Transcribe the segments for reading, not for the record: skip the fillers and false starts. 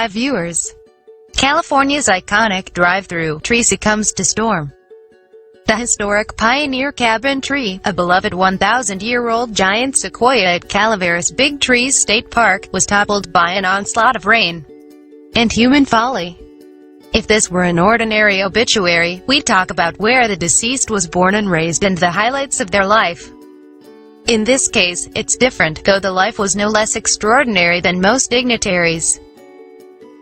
5 viewers. California's iconic drive-thru tree succumbs to storm. The historic Pioneer Cabin tree, a beloved 1,000-year-old giant sequoia at Calaveras Big Trees State Park, was toppled by an onslaught of rain and human folly. If this were an ordinary obituary, we'd talk about where the deceased was born and raised and the highlights of their life. In this case, it's different, though the life was no less extraordinary than most dignitaries'.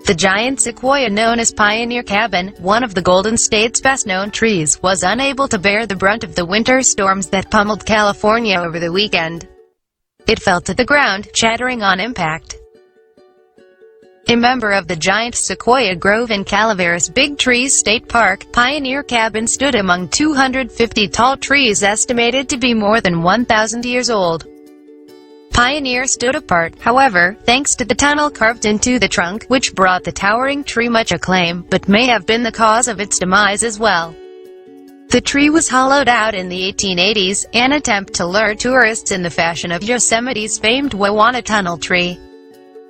The giant sequoia known as Pioneer Cabin, one of the Golden State's best-known trees, was unable to bear the brunt of the winter storms that pummeled California over the weekend. It fell to the ground, shattering on impact. A member of the giant sequoia grove in Calaveras Big Trees State Park, Pioneer Cabin stood among 250 tall trees estimated to be more than 1,000 years old. Pioneer stood apart, however, thanks to the tunnel carved into the trunk, which brought the towering tree much acclaim, but may have been the cause of its demise as well. The tree was hollowed out in the 1880s, an attempt to lure tourists in the fashion of Yosemite's famed Wawana Tunnel tree.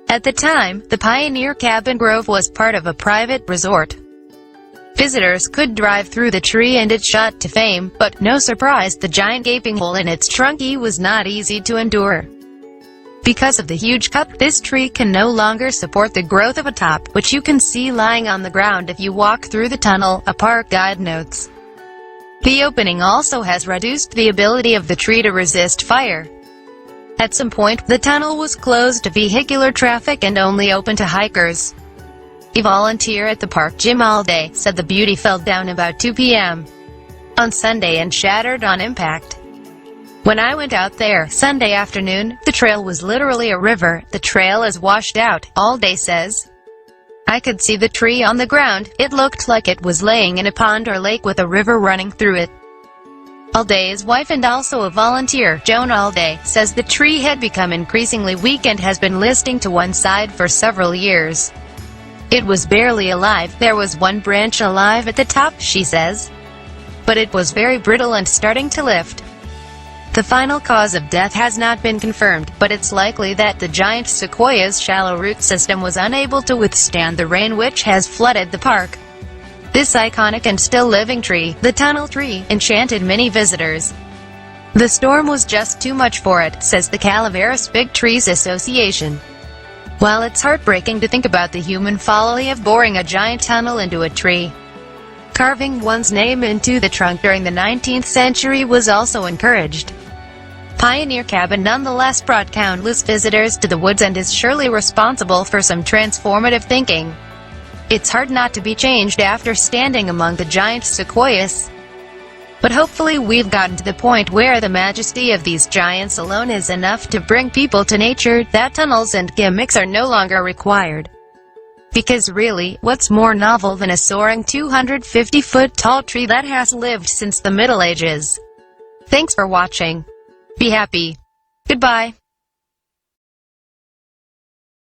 At the time, the Pioneer Cabin Grove was part of a private resort. Visitors could drive through the tree and it shot to fame, but, no surprise, the giant gaping hole in its trunk was not easy to endure. Because of the huge cut, this tree can no longer support the growth of a top, which you can see lying on the ground if you walk through the tunnel, a park guide notes. The opening also has reduced the ability of the tree to resist fire. At some point, the tunnel was closed to vehicular traffic and only open to hikers. A volunteer at the park gym all day said the beauty fell down about 2 p.m. on Sunday and shattered on impact. When I went out there Sunday afternoon, the trail was literally a river. The trail is washed out, Alday says. I could see the tree on the ground. It looked like it was laying in a pond or lake with a river running through it. Alday's wife and also a volunteer, Joan Alday, says the tree had become increasingly weak and has been listing to one side for several years. It was barely alive. There was one branch alive at the top, she says. But it was very brittle and starting to lift. The final cause of death has not been confirmed, but it's likely that the giant sequoia's shallow root system was unable to withstand the rain which has flooded the park. This iconic and still living tree, the tunnel tree, enchanted many visitors. The storm was just too much for it, says the Calaveras Big Trees Association. While it's heartbreaking to think about the human folly of boring a giant tunnel into a tree, carving one's name into the trunk during the 19th century was also encouraged. Pioneer Cabin nonetheless brought countless visitors to the woods and is surely responsible for some transformative thinking. It's hard not to be changed after standing among the giant sequoias. But hopefully we've gotten to the point where the majesty of these giants alone is enough to bring people to nature, that tunnels and gimmicks are no longer required. Because really, what's more novel than a soaring 250-foot-tall tree that has lived since the Middle Ages? Thanks for watching. Be happy. Goodbye.